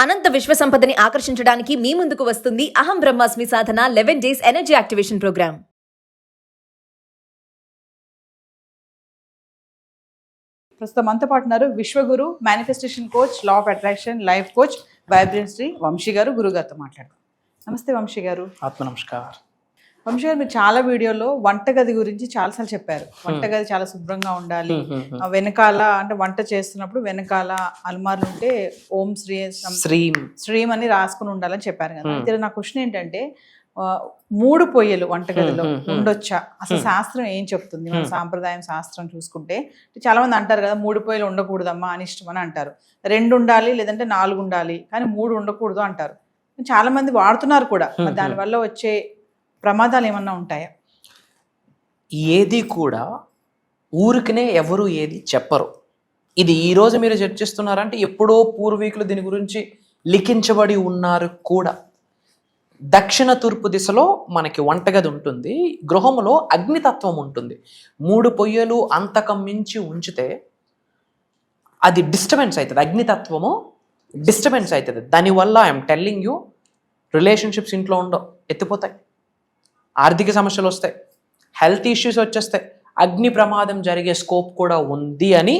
అనంత విశ్వ సంపదని ఆకర్షించడానికి మీ ముందుకు వస్తుంది అహం బ్రహ్మాస్మి సాధన 11 days ఎనర్జీ యాక్టివేషన్ ప్రోగ్రామ్. ప్రస్తుతం మనతో పాటు ఉన్నారు విశ్వగురు, manifestation coach, law of attraction, life coach, vibrancy Vamsi గారు. గురుగారితో మాట్లాడతాం. నమస్తే వంశీ గారు. ఆత్మ నమస్కార్. వంశీ గారు, మీరు చాలా వీడియోలో వంటగది గురించి చాలాసార్లు చెప్పారు. వంటగది చాలా శుభ్రంగా ఉండాలి, వెనకాల అంటే వంట చేస్తున్నప్పుడు వెనకాల అల్మార్లు ఉంటే ఓం శ్రీం అని రాసుకుని ఉండాలని చెప్పారు కదా. అయితే నా క్వశ్చన్ ఏంటంటే, 3 పొయ్యలు వంటగదిలో ఉండొచ్చా? అసలు శాస్త్రం ఏం చెప్తుంది? మన సాంప్రదాయం శాస్త్రం చూసుకుంటే చాలా మంది అంటారు కదా, 3 పొయ్యలు ఉండకూడదమ్మా, అనిష్టం అని అంటారు. 2 ఉండాలి, లేదంటే 4 ఉండాలి, కానీ 3 ఉండకూడదు అంటారు. చాలా మంది వాడుతున్నారు కూడా. దానివల్ల వచ్చే ప్రమాదాలు ఏమన్నా ఉంటాయా? ఏది కూడా ఊరికనే ఎవరు ఏది చెప్పరు. ఇది ఈరోజు మీరు చర్చిస్తున్నారంటే ఎప్పుడో పూర్వీకులు దీని గురించి లిఖించబడి ఉన్నారు కూడా. దక్షిణ తూర్పు దిశలో మనకి వంటగది ఉంటుంది, గృహంలో అగ్నితత్వం ఉంటుంది. 3 పొయ్యలు అంతకం మించి ఉంచితే అది డిస్టర్బెన్స్ అవుతుంది. అగ్నితత్వము డిస్టర్బెన్స్ అవుతుంది. దానివల్ల ఐఎమ్ టెల్లింగ్ యూ, రిలేషన్షిప్స్ ఇంట్లో ఉండవు, ఎత్తిపోతాయి, ఆర్థిక సమస్యలు వస్తాయి, హెల్త్ ఇష్యూస్ వచ్చేస్తాయి, అగ్ని ప్రమాదం జరిగే స్కోప్ కూడా ఉంది అని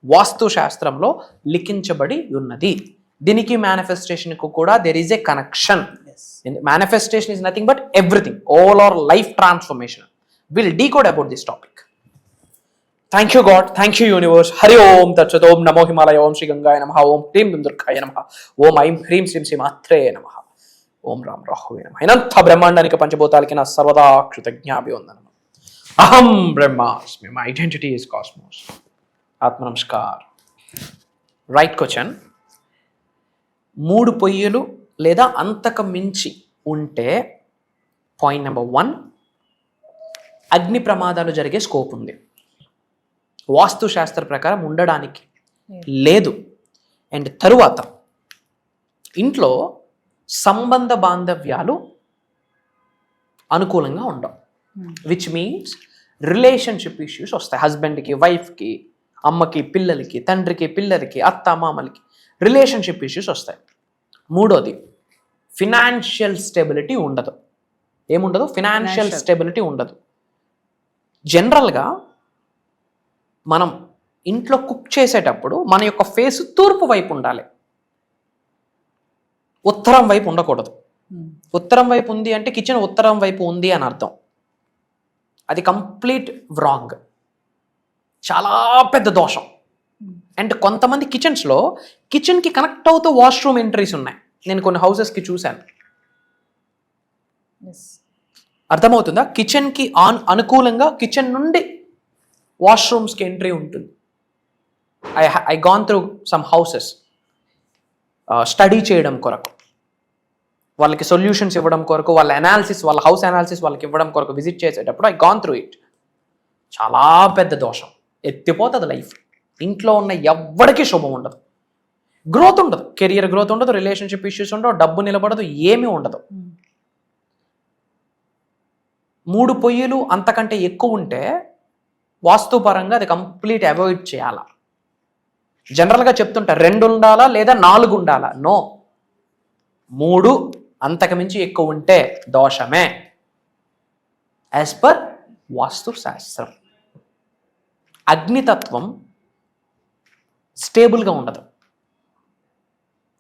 వాస్తు శాస్త్రంలో లిఖించబడి ఉన్నది. దీనికి మేనిఫెస్టేషన్కు కూడా there is a connection. Manifestation is nothing but everything, all our life transformation. Will decode about this topic. Thank you God, thank you universe. హరి ఓం తత్సత్. ఓం నమో హిమాలయ, ఓం శ్రీ గంగాయ నమః, ఓం హ్రీం దుర్గాయ నమః, ఓం ఐం హ్రీం శ్రీం శ్రీ మాత్రే నమః, ఓం రామ్ రాహువే నమః. ఇనంత బ్రహ్మాండానికి పంచభూతాలకి నా సర్వదా కృతజ్ఞాభివందనం. అహం బ్రహ్మాస్మి, మై ఐడెంటిటీ ఈజ్ కాస్మోస్. ఆత్మ నమస్కార్. Right question. 3 పొయ్యలు లేదా అంతకు మించి ఉంటే పాయింట్ నెంబర్ 1, అగ్ని ప్రమాదాలు జరిగే స్కోప్ ఉంది. వాస్తు శాస్త్ర ప్రకారం ఉండడానికి లేదు. అండ్ తరువాత ఇంట్లో సంబంధ బాంధవ్యాలు అనుకూలంగా ఉండవు, విచ్ మీన్స్ రిలేషన్షిప్ ఇష్యూస్ వస్తాయి. హస్బెండ్కి, వైఫ్కి, అమ్మకి, పిల్లలకి, తండ్రికి, పిల్లలకి, అత్త మామలకి రిలేషన్షిప్ ఇష్యూస్ వస్తాయి. 3వది, ఫినాన్షియల్ స్టెబిలిటీ ఉండదు. ఏముండదు? ఫినాన్షియల్ స్టెబిలిటీ ఉండదు. జనరల్గా మనం ఇంట్లో కుక్ చేసేటప్పుడు మన యొక్క ఫేస్ తూర్పు వైపు ఉండాలి, ఉత్తరం వైపు ఉండకూడదు. ఉత్తరం వైపు ఉంది అంటే కిచెన్ ఉత్తరం వైపు ఉంది అని అర్థం. అది కంప్లీట్ రాంగ్, చాలా పెద్ద దోషం. అండ్ కొంతమంది కిచెన్స్లో కిచెన్కి కనెక్ట్ అవుతూ వాష్రూమ్ ఎంట్రీస్ ఉన్నాయి. నేను కొన్ని హౌసెస్కి చూశాను. అర్థమవుతుందా? కిచెన్కి అనుకూలంగా కిచెన్ నుండి వాష్రూమ్స్కి ఎంట్రీ ఉంటుంది. I gone through some houses study చేయడం కొరకు, వాళ్ళకి సొల్యూషన్స్ ఇవ్వడం కొరకు, వాళ్ళ అనాలిసిస్, వాళ్ళ హౌస్ అనాలిసిస్ వాళ్ళకి ఇవ్వడం కొరకు విజిట్ చేసేటప్పుడు ఐ గాన్ త్రూ ఇట్. చాలా పెద్ద దోషం, ఎత్తిపోతుంది లైఫ్. ఇంట్లో ఉన్న ఎవ్వడికి శుభం ఉండదు, గ్రోత్ ఉండదు, కెరియర్ గ్రోత్ ఉండదు, రిలేషన్షిప్ ఇష్యూస్ ఉండవు, డబ్బు నిలబడదు, ఏమీ ఉండదు. 3 పొయ్యిలు అంతకంటే ఎక్కువ ఉంటే వాస్తుపరంగా అది కంప్లీట్ అవాయిడ్ చేయాలా. జనరల్గా చెప్తుంటా 2 ఉండాలా లేదా 4 ఉండాలా. నో, 3 అంతకుమించి ఎక్కువ ఉంటే దోషమే యాజ్ పర్ వాస్తు శాస్త్రం. అగ్నితత్వం స్టేబుల్గా ఉండదు.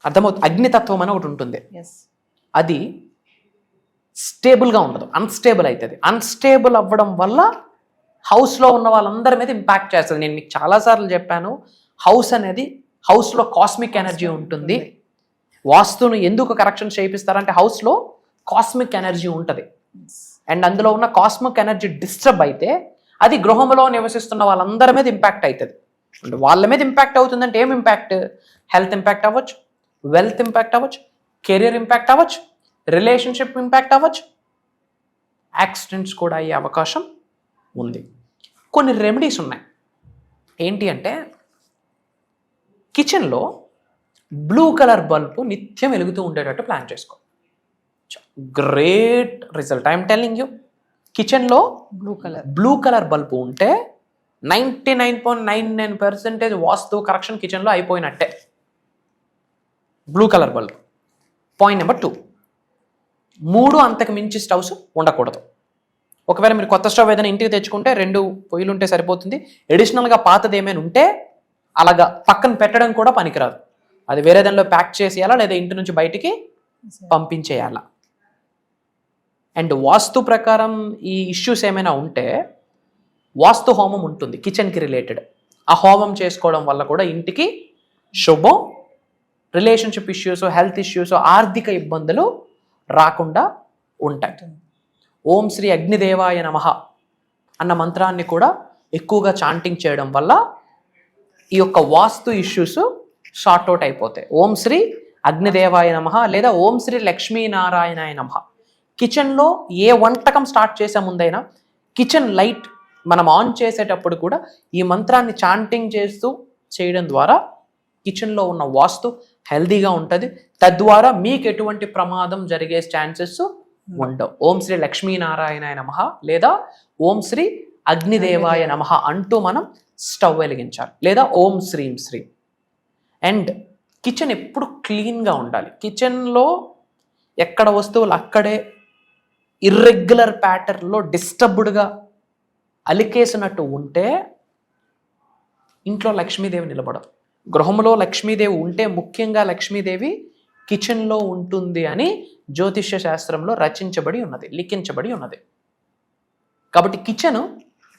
అర్థమవుతుంది? అగ్నితత్వం అని ఒకటి ఉంటుంది, అది స్టేబుల్గా ఉండదు, అన్స్టేబుల్ అవుతుంది. అన్స్టేబుల్ అవ్వడం వల్ల హౌస్లో ఉన్న వాళ్ళందరి మీద ఇంపాక్ట్ చేస్తుంది. నేను మీకు చాలాసార్లు చెప్పాను, హౌస్ అనేది, హౌస్లో కాస్మిక్ ఎనర్జీ ఉంటుంది. వాస్తును ఎందుకు కరెక్షన్ చేయిస్తారంటే హౌస్లో కాస్మిక్ ఎనర్జీ ఉంటుంది. అండ్ అందులో ఉన్న కాస్మిక్ ఎనర్జీ డిస్టర్బ్ అయితే అది గృహంలో నివసిస్తున్న వాళ్ళందరి మీద ఇంపాక్ట్ అవుతుంది. అంటే వాళ్ళ మీద ఇంపాక్ట్ అవుతుందంటే ఏం ఇంపాక్ట్? హెల్త్ ఇంపాక్ట్ అవ్వచ్చు, వెల్త్ ఇంపాక్ట్ అవ్వచ్చు, కెరియర్ ఇంపాక్ట్ అవ్వచ్చు, రిలేషన్షిప్ ఇంపాక్ట్ అవ్వచ్చు, యాక్సిడెంట్స్ కూడా అయ్యే అవకాశం ఉంది. కొన్ని రెమెడీస్ ఉన్నాయి. ఏంటి అంటే, కిచెన్లో బ్లూ కలర్ బల్బు నిత్యం వెలుగుతూ ఉండేటట్టు ప్లాన్ చేసుకో. Great result, I'm telling you. కిచెన్లో బ్లూ కలర్ బల్బు ఉంటే 99.99% వాస్తు కరెక్షన్ కిచెన్లో అయిపోయినట్టే. Blue colour bulb. Point number 2, 3 అంతకు మించి స్టవ్స్ ఉండకూడదు. ఒకవేళ మీరు కొత్త స్టవ్ ఏదైనా ఇంటికి తెచ్చుకుంటే 2 పొయ్యిలు ఉంటే సరిపోతుంది. ఎడిషనల్గా పాతది ఏమైనా ఉంటే అలాగా పక్కన పెట్టడం కూడా పనికిరాదు. అది వేరే దానిలో ప్యాక్ చేసేయాలా లేదా ఇంటి నుంచి బయటికి పంపించేయాలా. అండ్ వాస్తు ప్రకారం ఈ ఇష్యూస్ ఏమైనా ఉంటే వాస్తు హోమం ఉంటుంది కిచెన్కి రిలేటెడ్. ఆ హోమం చేసుకోవడం వల్ల కూడా ఇంటికి శుభం, రిలేషన్షిప్ ఇష్యూస్, హెల్త్ ఇష్యూస్, ఆర్థిక ఇబ్బందులు రాకుండా ఉంటాయి. ఓం శ్రీ అగ్నిదేవాయ నమః అన్న మంత్రాన్ని కూడా ఎక్కువగా చాంటింగ్ చేయడం వల్ల ఈ యొక్క వాస్తు ఇష్యూస్ సార్ట్అవుట్ అయిపోతాయి. ఓం శ్రీ అగ్నిదేవాయ నమః లేదా ఓం శ్రీ లక్ష్మీనారాయణాయ నమః. కిచెన్లో ఏ వంటకం స్టార్ట్ చేసే ముందైనా కిచెన్ లైట్ మనం ఆన్ చేసేటప్పుడు కూడా ఈ మంత్రాన్ని చాంటింగ్ చేస్తూ చేయడం ద్వారా కిచెన్లో ఉన్న వాస్తు హెల్దీగా ఉంటుంది. తద్వారా మీకు ఎటువంటి ప్రమాదం జరిగే ఛాన్సెస్ ఉండవు. ఓం శ్రీ లక్ష్మీనారాయణాయ నమః లేదా ఓం శ్రీ అగ్నిదేవాయ నమః అంటూ మనం స్టవ్ వెలిగించాలి, లేదా ఓం శ్రీం శ్రీం. అండ్ కిచెన్ ఎప్పుడు క్లీన్గా ఉండాలి. కిచెన్లో ఎక్కడ వస్తువులు అక్కడే ఇర్రెగ్యులర్ ప్యాటర్న్లో డిస్టర్బ్డ్గా అలికేసినట్టు ఉంటే ఇంట్లో లక్ష్మీదేవి నిలబడదు. గృహంలో లక్ష్మీదేవి ఉంటే ముఖ్యంగా లక్ష్మీదేవి కిచెన్లో ఉంటుంది అని జ్యోతిష్య శాస్త్రంలో రచించబడి ఉన్నది, లిఖించబడి ఉన్నది. కాబట్టి కిచెన్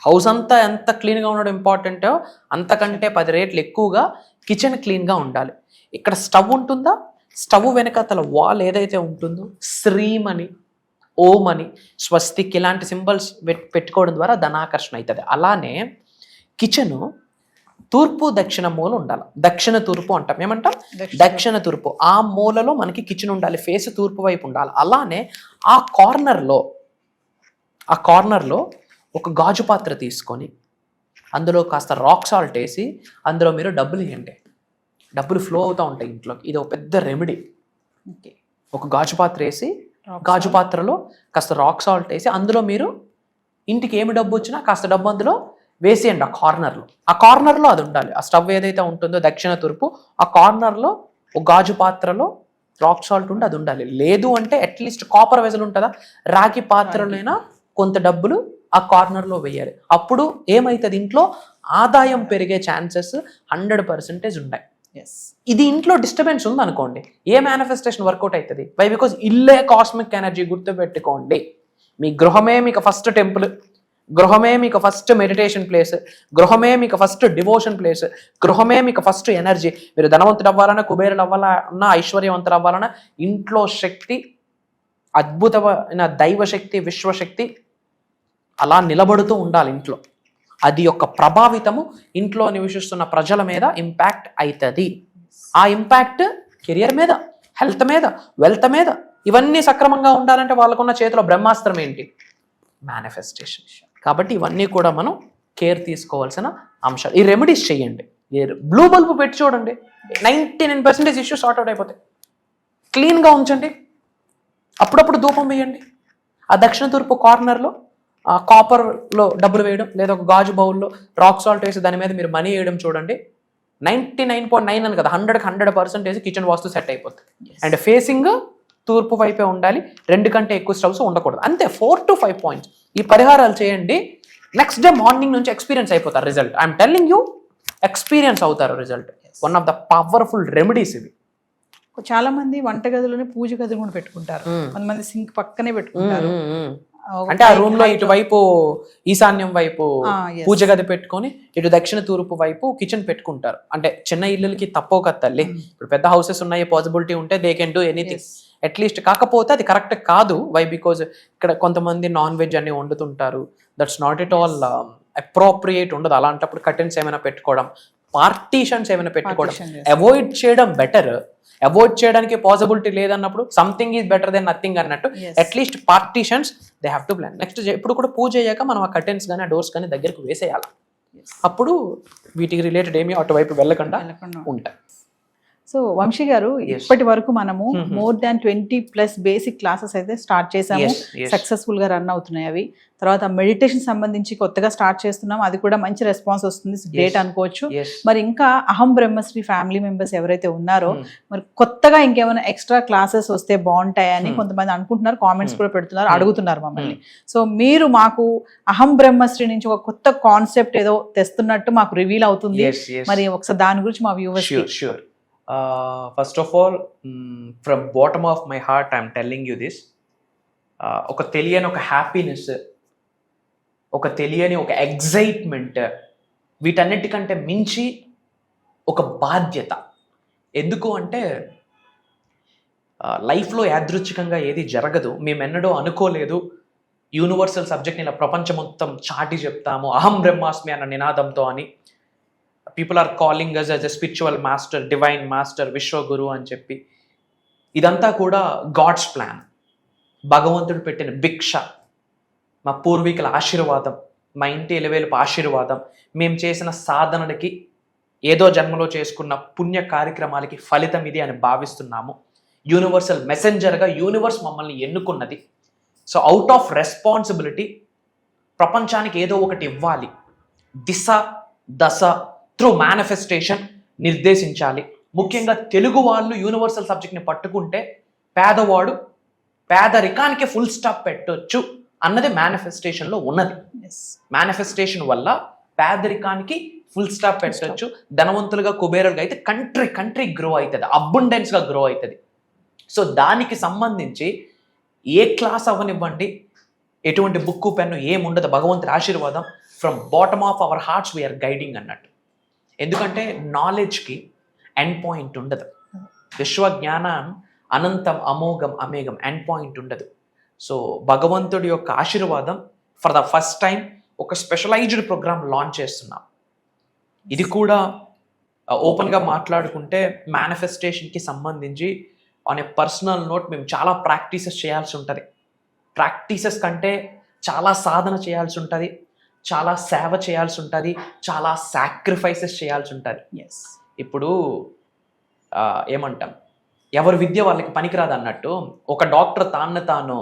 హౌస్ అంతా ఎంత క్లీన్గా ఉండడం ఇంపార్టెంటో అంతకంటే 10 రెట్లు ఎక్కువగా కిచెన్ క్లీన్గా ఉండాలి. ఇక్కడ స్టవ్ ఉంటుందా, స్టవ్ వెనకాతల వాల్ ఏదైతే ఉంటుందో శ్రీం అని, ఓం అని, స్వస్తిక్ ఇలాంటి సింబల్స్ పెట్టుకోవడం ద్వారా ధనాకర్షణ అవుతుంది. అలానే కిచెను తూర్పు దక్షిణ మూల ఉండాలి. దక్షిణ తూర్పు అంటాం, ఏమంటాం దక్షిణ తూర్పు. ఆ మూలలో మనకి కిచెన్ ఉండాలి, ఫేస్ తూర్పు వైపు ఉండాలి. అలానే ఆ కార్నర్లో ఒక గాజు పాత్ర తీసుకొని అందులో కాస్త రాక్ సాల్ట్ వేసి అందులో మీరు డబ్బులు ఇవ్వండి. డబ్బులు ఫ్లో అవుతూ ఉంటాయి ఇంట్లోకి. ఇది ఒక పెద్ద రెమెడీ. ఒక గాజు పాత్ర వేసి గాజు పాత్రలో కాస్త రాక్ సాల్ట్ వేసి అందులో మీరు ఇంటికి ఏమి డబ్బు వచ్చినా కాస్త డబ్బు అందులో వేసేయండి. ఆ కార్నర్లో అది ఉండాలి. ఆ స్టవ్ ఏదైతే ఉంటుందో దక్షిణ తూర్పు, ఆ కార్నర్లో ఒక గాజు పాత్రలో రాక్ సాల్ట్ ఉండి అది ఉండాలి. లేదు అంటే అట్లీస్ట్ కాపర్ వెజల్ ఉంటుందా, రాగి పాత్రలైనా కొంత డబ్బులు ఆ కార్నర్లో వేయాలి. అప్పుడు ఏమవుతుంది, ఇంట్లో ఆదాయం పెరిగే ఛాన్సెస్ 100% ఉన్నాయి. ఇది ఇంట్లో డిస్టర్బెన్స్ ఉంది అనుకోండి, ఏ మేనిఫెస్టేషన్ వర్కౌట్ అవుతుంది? వై? బికాజ్ ఇల్లే కాస్మిక్ ఎనర్జీ. గుర్తుపెట్టుకోండి, మీ గృహమే మీకు ఫస్ట్ టెంపుల్, గృహమే మీకు ఫస్ట్ మెడిటేషన్ ప్లేస్, గృహమే మీకు ఫస్ట్ డివోషన్ ప్లేస్, గృహమే మీకు ఫస్ట్ ఎనర్జీ. మీరు ధనవంతుడు అవ్వాలన్నా, కుబేరుడు అవ్వాలన్నా, ఐశ్వర్యవంతుడు అవ్వాలన్నా ఇంట్లో శక్తి, అద్భుతమైన దైవశక్తి, విశ్వశక్తి అలా నిలబడుతూ ఉండాలి ఇంట్లో. అది యొక్క ప్రభావితము ఇంట్లో నివసిస్తున్న ప్రజల మీద ఇంపాక్ట్ అవుతుంది. ఆ ఇంపాక్ట్ కెరియర్ మీద, హెల్త్ మీద, వెల్త్ మీద, ఇవన్నీ సక్రమంగా ఉండాలంటే వాళ్ళకున్న చేతిలో బ్రహ్మాస్త్రం ఏంటి? మేనిఫెస్టేషన్. కాబట్టి ఇవన్నీ కూడా మనం కేర్ తీసుకోవాల్సిన అంశాలు. ఈ రెమెడీస్ చేయండి. బ్లూ బల్బ్ పెట్టి చూడండి, 99% ఇష్యూస్ సార్ట్ అవుట్ అయిపోతాయి. క్లీన్గా ఉంచండి, అప్పుడప్పుడు ధూపం వేయండి. ఆ దక్షిణ తూర్పు కార్నర్లో కాపర్లో డబ్బులు వేయడం, లేదా ఒక గాజు బౌల్లో రాక్ సాల్ట్ వేసి దాని మీద మీరు మనీ వేయడం చూడండి. 99.9 అని కదా, 100% కిచెన్ వాస్తు సెట్ అయిపోతుంది. అండ్ ఫేసింగ్ తూర్పు వైపే ఉండాలి, 2 కంటే ఎక్కువ స్టవ్స్ ఉండకూడదు. అంతే, 4 to 5 పాయింట్స్. ఈ పరిహారాలు చేయండి, నెక్స్ట్ డే మార్నింగ్ నుంచి ఎక్స్పీరియన్స్ అయిపోతారు. Result I'm telling you, experience అవుతారు result. One of the powerful remedies ఇవి. చాలా మంది వంటగదిలోనే పూజ గదిని కూడా పెట్టుకుంటారు, కొంతమంది సింక్ పక్కనే పెట్టుకుంటారు. అంటే ఆ రూమ్ లో ఇటువైపు ఈశాన్యం వైపు పూజ గది పెట్టుకొని ఇటు దక్షిణ తూర్పు వైపు కిచెన్ పెట్టుకుంటారు. అంటే చిన్న ఇళ్ళకి తప్పవు కదా తల్లి, ఇప్పుడు పెద్ద హౌసెస్ ఉన్నాయి, పాసిబిలిటీ ఉంటే they can do anything at least. కాకపోతే అది కరెక్ట్ కాదు. వై? బికాజ్ ఇక్కడ కొంతమంది నాన్ వెజ్ అన్ని వండుతుంటారు. That's not at all appropriate ఉండదు. అలాంటప్పుడు కర్టెన్స్ ఏమైనా పెట్టుకోవడం, పార్టీషన్స్ ఏమైనా పెట్టుకోవడం అవాయిడ్ చేయడం బెటర్. అవాయిడ్ చేయడానికి పాసిబిలిటీ లేదన్నప్పుడు something is better than nothing అన్నట్టు at least partitions they have to plan. Next ఎప్పుడు కూడా పూజ అయ్యాక మనం ఆ కర్టెన్స్ కానీ ఆ డోర్స్ కానీ దగ్గరకు వేసేయాలి. అప్పుడు వీటికి రిలేటెడ్ ఏమీ అటువైపు వెళ్ళకుండా ఉంటాయి. సో వంశీ గారు Yes. ఇప్పటి వరకు మనము మోర్ దాన్ 20+ బేసిక్ క్లాసెస్ అయితే స్టార్ట్ చేసాము, Yes, yes. సక్సెస్ఫుల్ గా రన్ అవుతున్నాయి అవి. తర్వాత మెడిటేషన్ సంబంధించి కొత్తగా స్టార్ట్ చేస్తున్నాం, అది కూడా మంచి రెస్పాన్స్ వస్తుంది, గ్రేట్ అనుకోవచ్చు. Yes. మరి ఇంకా అహం బ్రహ్మశ్రీ ఫ్యామిలీ మెంబర్స్ ఎవరైతే ఉన్నారో మరి కొత్తగా ఇంకేమైనా ఎక్స్ట్రా క్లాసెస్ వస్తే బాగుంటాయని కొంతమంది అనుకుంటున్నారు, కామెంట్స్ కూడా పెడుతున్నారు, అడుగుతున్నారు మమ్మల్ని. సో మీరు మాకు అహం బ్రహ్మశ్రీ నుంచి ఒక కొత్త కాన్సెప్ట్ ఏదో తెస్తున్నట్టు మాకు రివీల్ అవుతుంది. Yes, yes. మరి ఒకసారి దాని గురించి మా viewers Sure. First of all, from bottom of my heart, I'm telling you this. ఒక తెలియని ఒక హ్యాపీనెస్, ఒక తెలియని ఒక ఎగ్జైట్మెంట్, వీటన్నిటికంటే మించి ఒక బాధ్యత. ఎందుకు అంటే లైఫ్లో యాదృచ్ఛికంగా ఏది జరగదు, మేమెన్నడూ అనుకోలేదు యూనివర్సల్ సబ్జెక్ట్ని ఇలా ప్రపంచం మొత్తం చాటి చెప్తాము అహం బ్రహ్మాస్మి అన్న నినాదంతో అని. People are calling us as a spiritual master, divine master, విశ్వగురు అని చెప్పి. ఇదంతా కూడా గాడ్స్ ప్లాన్, భగవంతుడు పెట్టిన భిక్ష, మా పూర్వీకుల ఆశీర్వాదం, మా ఇంటి ఎలివేలుపు ఆశీర్వాదం, మేము చేసిన సాధనలకి, ఏదో జన్మలో చేసుకున్న పుణ్య కార్యక్రమాలకి ఫలితం ఇది అని భావిస్తున్నాము. యూనివర్సల్ మెసెంజర్గా యూనివర్స్ మమ్మల్ని ఎన్నుకున్నది. సో అవుట్ ఆఫ్ రెస్పాన్సిబిలిటీ ప్రపంచానికి ఏదో ఒకటి ఇవ్వాలి, దిశ దశ త్రూ మేనిఫెస్టేషన్ నిర్దేశించాలి. ముఖ్యంగా తెలుగు వాళ్ళు యూనివర్సల్ సబ్జెక్ట్ని పట్టుకుంటే పేదవాడు పేదరికానికి ఫుల్ స్టాప్ పెట్టొచ్చు అన్నది మేనిఫెస్టేషన్లో ఉన్నది. మేనిఫెస్టేషన్ వల్ల పేదరికానికి ఫుల్ స్టాప్ పెట్టొచ్చు, ధనవంతులుగా కుబేరులుగా అయితే కంట్రీ గ్రో అవుతుంది, అబండెన్స్గా గ్రో అవుతుంది. సో దానికి సంబంధించి ఏ క్లాస్ అవ్వనివ్వండి, ఎటువంటి బుక్కు పెన్ను ఏముండదు, భగవంతుడి ఆశీర్వాదం from bottom of our hearts we are guiding అన్నట్టు. ఎందుకంటే నాలెడ్జ్కి ఎండ్ పాయింట్ ఉండదు, విశ్వజ్ఞానం అనంతం అమోఘం అమేఘం, ఎండ్ పాయింట్ ఉండదు. సో భగవంతుడి యొక్క ఆశీర్వాదం ఫర్ ద ఫస్ట్ టైం ఒక స్పెషలైజ్డ్ ప్రోగ్రామ్ లాంచ్ చేస్తున్నాం. ఇది కూడా ఓపెన్గా మాట్లాడుకుంటే మేనిఫెస్టేషన్కి సంబంధించి ఆన్ ఏ పర్సనల్ నోట్ మేము చాలా ప్రాక్టీసెస్ చేయాల్సి ఉంటుంది. ప్రాక్టీసెస్ కంటే చాలా సాధన చేయాల్సి ఉంటుంది, చాలా సేవ చేయాల్సి ఉంటుంది, చాలా సాక్రిఫైసెస్ చేయాల్సి ఉంటుంది. ఇప్పుడు ఏమంటాం, ఎవరి విద్య వాళ్ళకి పనికిరాదు అన్నట్టు ఒక డాక్టర్ తాను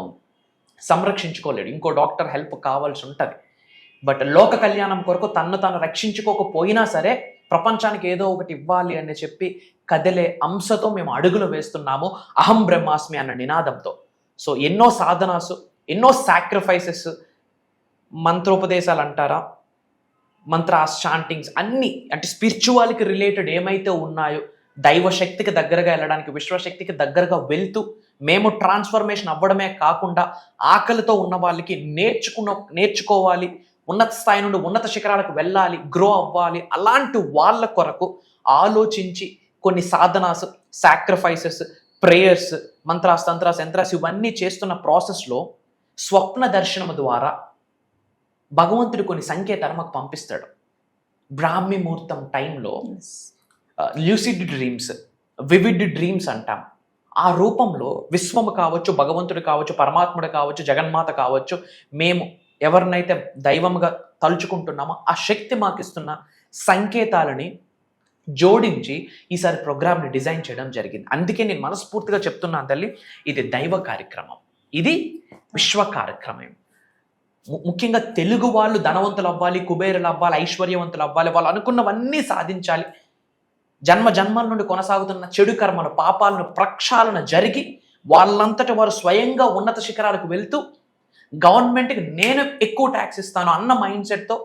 సంరక్షించుకోలేడు, ఇంకో డాక్టర్ హెల్ప్ కావాల్సి ఉంటుంది. బట్ లోక కళ్యాణం కొరకు తాను రక్షించుకోకపోయినా సరే ప్రపంచానికి ఏదో ఒకటి ఇవ్వాలి అని చెప్పి కదిలే అంశతో మేము అడుగులు వేస్తున్నాము అహం బ్రహ్మాస్మి అన్న నినాదంతో. సో ఎన్నో సాధనాసు, ఎన్నో సాక్రిఫైసెస్, మంత్రోపదేశాలు అంటారా, మంత్రాస్, చాంటింగ్స్ అన్నీ, అంటే స్పిరిచువాలిటీ రిలేటెడ్ ఏమైతే ఉన్నాయో దైవశక్తికి దగ్గరగా వెళ్ళడానికి, విశ్వశక్తికి దగ్గరగా వెళ్తూ మేము ట్రాన్స్ఫర్మేషన్ అవ్వడమే కాకుండా ఆకలితో ఉన్న వాళ్ళకి నేర్చుకోవాలి, ఉన్నత స్థాయి నుండి ఉన్నత శిఖరాలకు వెళ్ళాలి, గ్రో అవ్వాలి, అలాంటి వాళ్ళ కొరకు ఆలోచించి కొన్ని Sadhana's, sacrifices, prayers, mantras, తంత్రాస్, yantras ఇవన్నీ చేస్తున్న ప్రాసెస్లో స్వప్న దర్శనం ద్వారా భగవంతుడు కొన్ని సంకేతాలు మాకు పంపిస్తాడు. బ్రాహ్మీ ముహూర్తం టైంలో ల్యూసిడ్ డ్రీమ్స్, వివిడ్ డ్రీమ్స్ అంటాం. ఆ రూపంలో విశ్వము కావచ్చు, భగవంతుడు కావచ్చు, పరమాత్ముడు కావచ్చు, జగన్మాత కావచ్చు, మేము ఎవరినైతే దైవంగా తలుచుకుంటున్నామో ఆ శక్తి మాకు ఇస్తున్న సంకేతాలని జోడించి ఈసారి ప్రోగ్రామ్ని డిజైన్ చేయడం జరిగింది. అందుకే నేను మనస్ఫూర్తిగా చెప్తున్నాను తల్లి, ఇది దైవ కార్యక్రమం, ఇది విశ్వ కార్యక్రమం. ముఖ్యంగా తెలుగు వాళ్ళు ధనవంతులు అవ్వాలి, కుబేరులు అవ్వాలి, ఐశ్వర్యవంతులు అవ్వాలి, వాళ్ళు అనుకున్నవన్నీ సాధించాలి. జన్మల నుండి కొనసాగుతున్న చెడు కర్మలు, పాపాలను ప్రక్షాళన జరిగి వాళ్ళంతటి వారు స్వయంగా ఉన్నత శిఖరాలకు వెళ్తూ గవర్నమెంట్కి నేను ఎక్కువ ట్యాక్స్ ఇస్తాను అన్న మైండ్ సెట్తో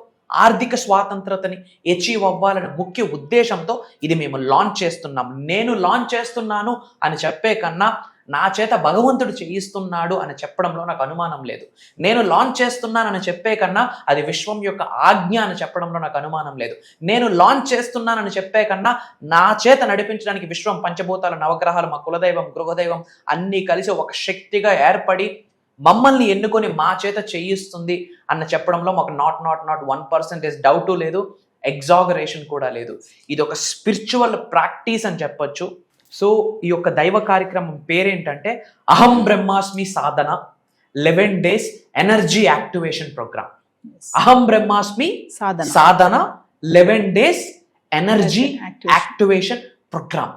ఆర్థిక స్వాతంత్రతని అచీవ్ అవ్వాలనే ముఖ్య ఉద్దేశంతో ఇది మేము లాంచ్ చేస్తున్నాం. నేను లాంచ్ చేస్తున్నాను అని చెప్పే కన్నా నా చేత భగవంతుడు చేయిస్తున్నాడు అని చెప్పడంలో నాకు అనుమానం లేదు. నేను లాంచ్ చేస్తున్నానని చెప్పే కన్నా అది విశ్వం యొక్క ఆజ్ఞ అని చెప్పడంలో నాకు అనుమానం లేదు. నేను లాంచ్ చేస్తున్నానని చెప్పే కన్నా నా చేత నడిపించడానికి విశ్వం, పంచభూతాలు, నవగ్రహాలు, మా కులదైవం, గృహదైవం అన్నీ కలిసి ఒక శక్తిగా ఏర్పడి మమ్మల్ని ఎన్నుకొని మా చేత చేయిస్తుంది అన్న చెప్పడంలో మాకు నాట్ 1% డౌటు లేదు, ఎగ్జాగరేషన్ కూడా లేదు. ఇది ఒక స్పిరిచువల్ ప్రాక్టీస్ అని చెప్పొచ్చు. సో ఈ యొక్క దైవ కార్యక్రమం పేరేంటంటే అహం బ్రహ్మాస్మి సాధన 11 days ఎనర్జీ యాక్టివేషన్ ప్రోగ్రామ్. అహం బ్రహ్మాస్మి సాధన 11 days ఎనర్జీ యాక్టివేషన్ ప్రోగ్రామ్.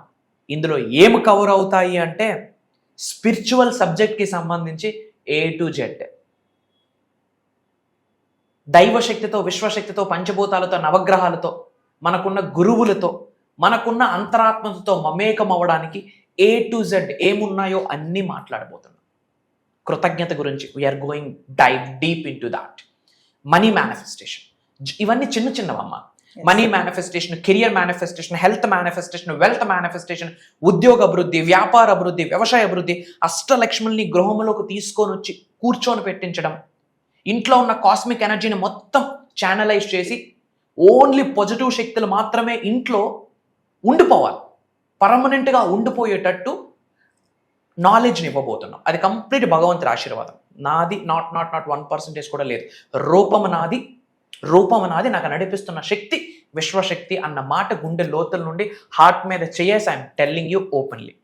ఇందులో ఏం కవర్ అవుతాయి అంటే స్పిరిచువల్ సబ్జెక్ట్కి సంబంధించి A to Z, దైవశక్తితో, విశ్వశక్తితో, పంచభూతాలతో, నవగ్రహాలతో, మనకున్న గురువులతో, మనకున్న అంతరాత్మతో మమేకం అవ్వడానికి A to Z ఏమున్నాయో అన్నీ మాట్లాడబోతున్నాం. కృతజ్ఞత గురించి we're going dive deep into that. Money manifestation, ఇవన్నీ చిన్న చిన్నవమ్మ. Money manifestation, career manifestation, health manifestation, wealth manifestation, ఉద్యోగ అభివృద్ధి, వ్యాపార అభివృద్ధి, వ్యవసాయ అభివృద్ధి, అష్టలక్ష్ముల్ని గృహంలోకి తీసుకొని వచ్చి కూర్చొని పెట్టించడం, ఇంట్లో ఉన్న కాస్మిక్ ఎనర్జీని మొత్తం ఛానలైజ్ చేసి ఓన్లీ పాజిటివ్ శక్తులు మాత్రమే ఇంట్లో ఉండిపోవాలి, పర్మనెంట్గా ఉండిపోయేటట్టు నాలెడ్జ్ని ఇవ్వబోతున్నాం. అది కంప్లీట్ భగవంతుడి ఆశీర్వాదం. నాది నాట్ 1% కూడా లేదు. రూపము నాది, నాకు నడిపిస్తున్న శక్తి విశ్వశక్తి అన్న మాట గుండె లోతుల నుండి హార్ట్ మీద చేయేసి ఐఎమ్ టెల్లింగ్ యూ ఓపెన్లీ.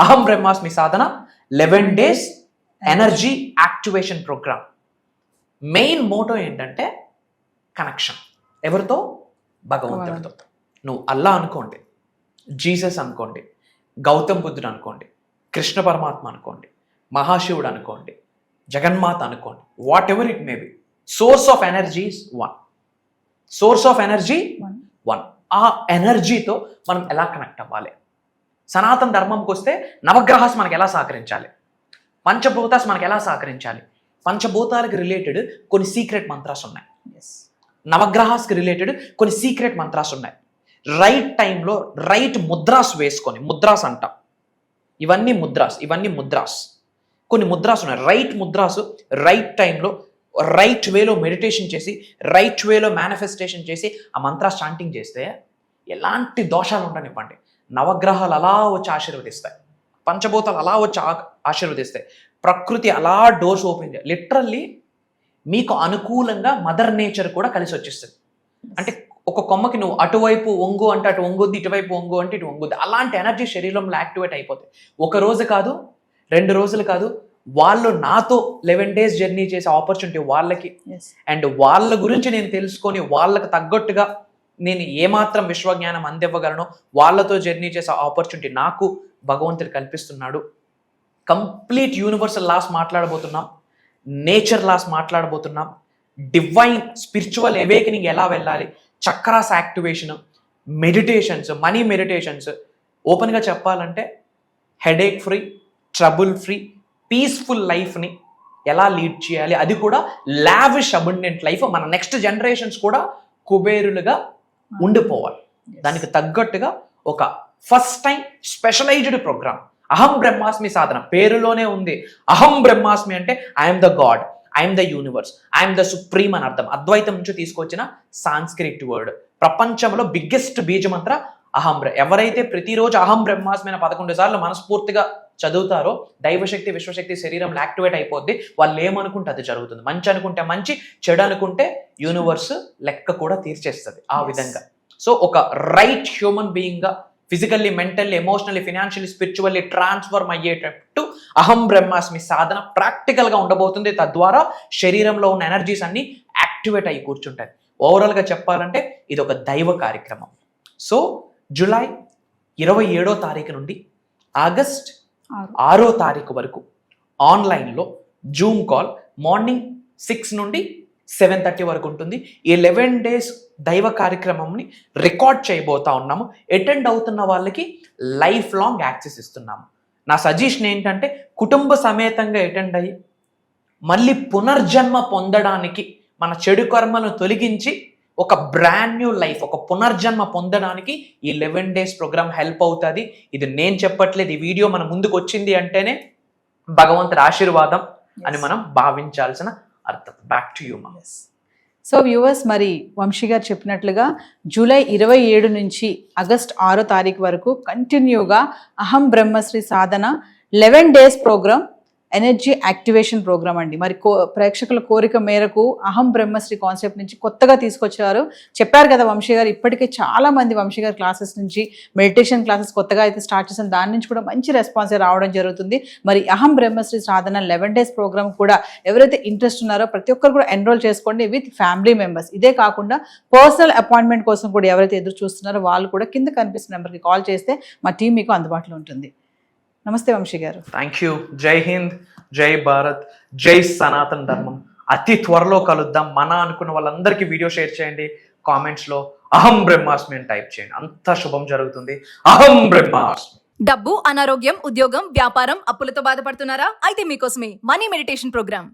అహం బ్రహ్మాస్మి సాధన 11 days energy activation program. Main motto ఏంటంటే కనెక్షన్. ఎవరితో? భగవంతుడితో. నువ్వు అల్లా అనుకోండి, జీసస్ అనుకోండి, గౌతమ్ బుద్ధుడు అనుకోండి, కృష్ణ పరమాత్మ అనుకోండి, మహాశివుడు అనుకోండి, జగన్మాత అనుకోండి, what ever it may be, source of energy is one. Source of energy one. ఆ ఎనర్జీతో మనం ఎలా కనెక్ట్ అవ్వాలి? సనాతన ధర్మంకి వస్తే నవగ్రహాస్ మనకు ఎలా సహకరించాలి, పంచభూతాస్ మనకు ఎలా సహకరించాలి, పంచభూతాలకు రిలేటెడ్ కొన్ని సీక్రెట్ మంత్రాస్ ఉన్నాయి, నవగ్రహాస్కి రిలేటెడ్ కొన్ని సీక్రెట్ మంత్రాస్ ఉన్నాయి. రైట్ టైంలో రైట్ ముద్రాస్ వేసుకొని, ముద్రాస్ అంటాం, ఇవన్నీ ముద్రాస్, కొన్ని ముద్రాస్ ఉన్నాయి. రైట్ ముద్రాస్ రైట్ టైంలో రైట్ వేలో మెడిటేషన్ చేసి, రైట్ వేలో మేనిఫెస్టేషన్ చేసి ఆ మంత్ర చాంటింగ్ చేస్తే ఎలాంటి దోషాలు ఉండనివ్వండి, నవగ్రహాలు అలా వచ్చి ఆశీర్వదిస్తాయి, పంచభూతాలు అలా వచ్చి ఆశీర్వదిస్తాయి, ప్రకృతి అలా డోర్స్ ఓపెన్ చేయాలి. లిటరల్లీ మీకు అనుకూలంగా మదర్ నేచర్ కూడా కలిసి వచ్చేస్తుంది. అంటే ఒక కొమ్మకి నువ్వు అటువైపు ఒంగు అంటే అటు ఒంగుద్ది, ఇటువైపు ఒంగు అంటే ఇటు ఒంగుద్ది. అలాంటి ఎనర్జీ శరీరంలో యాక్టివేట్ అయిపోతాయి. ఒక రోజు కాదు, 2 రోజులు కాదు, వాళ్ళు నాతో 11 days జర్నీ చేసే ఆపర్చునిటీ వాళ్ళకి. అండ్ వాళ్ళ గురించి నేను తెలుసుకొని వాళ్ళకి తగ్గట్టుగా నేను ఏమాత్రం విశ్వజ్ఞానం అందివ్వగలను, వాళ్ళతో జర్నీ చేసే ఆపర్చునిటీ నాకు భగవంతుడు కల్పిస్తున్నాడు. కంప్లీట్ యూనివర్సల్ లాస్ మాట్లాడబోతున్నాం, నేచర్ లాస్ మాట్లాడబోతున్నాం, డివైన్ స్పిరిచువల్ అవేకెనింగ్ ఎలా వెళ్ళాలి, chakras activation, meditations, money meditations. ఓపెన్గా చెప్పాలంటే headache free, trouble free, peaceful లైఫ్ని ఎలా లీడ్ చేయాలి, అది కూడా లావిష్ అబండెంట్ లైఫ్. మన నెక్స్ట్ జనరేషన్స్ కూడా కుబేరులుగా ఉండిపోవాలి. దానికి తగ్గట్టుగా ఒక ఫస్ట్ టైం స్పెషలైజ్డ్ ప్రోగ్రామ్ అహం బ్రహ్మాస్మి సాధన. పేరులోనే ఉంది అహం బ్రహ్మాస్మి అంటే I'm the God, I'm the universe, I'm the supreme అని అర్థం. అద్వైతం నుంచి తీసుకొచ్చిన సాంస్క్రిట్ వర్డ్. ప్రపంచంలో బిగ్గెస్ట్ బీజమంత్ర అహం. ఎవరైతే ప్రతిరోజు అహం బ్రహ్మాస్మి 11 సార్లు మనస్ఫూర్తిగా చదువుతారో దైవశక్తి, విశ్వశక్తి శరీరంలో యాక్టివేట్ అయిపోద్ది. వాళ్ళు ఏమనుకుంటే అది జరుగుతుంది. మంచి అనుకుంటే మంచి, చెడు అనుకుంటే యూనివర్స్ లెక్క కూడా తీర్చేస్తుంది ఆ విధంగా. సో ఒక రైట్ హ్యూమన్ బీయింగ్గా physically, mentally, emotionally, financially, spiritually transform అయ్యేటట్టు అహం బ్రహ్మాస్మి సాధన ప్రాక్టికల్గా ఉండబోతుంది. తద్వారా శరీరంలో ఉన్న ఎనర్జీస్ అన్ని యాక్టివేట్ అయ్యి కూర్చుంటాయి. ఓవరాల్గా చెప్పాలంటే ఇది ఒక దైవ కార్యక్రమం. సో జూలై 27వ తారీఖు నుండి ఆగస్ట్ 6వ తారీఖు వరకు ఆన్లైన్లో జూమ్ కాల్ మార్నింగ్ 6 నుండి 7:30 వరకు ఉంటుంది. ఈ 11 days దైవ కార్యక్రమంని రికార్డ్ చేయబోతా ఉన్నాము. అటెండ్ అవుతున్న వాళ్ళకి లైఫ్ లాంగ్ యాక్సెస్ ఇస్తున్నాము. నా సజెషన్ ఏంటంటే కుటుంబ సమేతంగా అటెండ్ అయ్యి మళ్ళీ పునర్జన్మ పొందడానికి, మన చెడు కర్మలను తొలగించి ఒక బ్రాండ్ న్యూ లైఫ్, ఒక పునర్జన్మ పొందడానికి ఈ 11 days ప్రోగ్రామ్ హెల్ప్ అవుతుంది. ఇది నేను చెప్పట్లేదు, ఈ వీడియో మన ముందుకు వచ్చింది అంటేనే భగవంతుడి ఆశీర్వాదం అని మనం భావించాల్సిన అర్థం. బ్యాక్ టు యూ మా. సో వ్యూవర్స్, మరి వంశీ గారు చెప్పినట్లుగా జూలై 27 నుంచి ఆగస్ట్ 6వ తారీఖు వరకు కంటిన్యూగా అహం బ్రహ్మశ్రీ సాధన 11 days program energy activation program అండి. మరి ప్రేక్షకుల కోరిక మేరకు అహం బ్రహ్మశ్రీ కాన్సెప్ట్ నుంచి కొత్తగా తీసుకొచ్చారు. చెప్పారు కదా వంశీ గారు, ఇప్పటికే చాలా మంది వంశీ గారి క్లాసెస్ నుంచి మెడిటేషన్ క్లాసెస్ కొత్తగా అయితే స్టార్ట్ చేసిన దాని నుంచి కూడా మంచి రెస్పాన్స్ రావడం జరుగుతుంది. మరి అహం బ్రహ్మశ్రీ సాధన 11 days ప్రోగ్రామ్ కూడా ఎవరైతే ఇంట్రెస్ట్ ఉన్నారో ప్రతి ఒక్కరు కూడా ఎన్రోల్ చేసుకోండి విత్ ఫ్యామిలీ మెంబర్స్. ఇదే కాకుండా పర్సనల్ అపాయింట్మెంట్ కోసం కూడా ఎవరైతే ఎదురు చూస్తున్నారో వాళ్ళు కూడా కింద కనిపిస్తున్న నెంబర్కి కాల్ చేస్తే మా టీం మీకు అందుబాటులో ఉంటుంది. నమస్తే వంశీ గారు. Thank you. జై హింద్, జై భారత్, జై సనాతన ధర్మం. అతి త్వరలో కలుద్దాం. మన అనుకున్న వాళ్ళందరికీ వీడియో షేర్ చేయండి. కామెంట్స్లో అహం బ్రహ్మాస్మి అని టైప్ చేయండి. అంతా శుభం జరుగుతుంది. అహం బ్రహ్మాస్మి. డబ్బు, అనారోగ్యం, ఉద్యోగం, వ్యాపారం, అప్పులతో బాధపడుతున్నారా? అయితే మీకోసమే మనీ మెడిటేషన్ ప్రోగ్రామ్.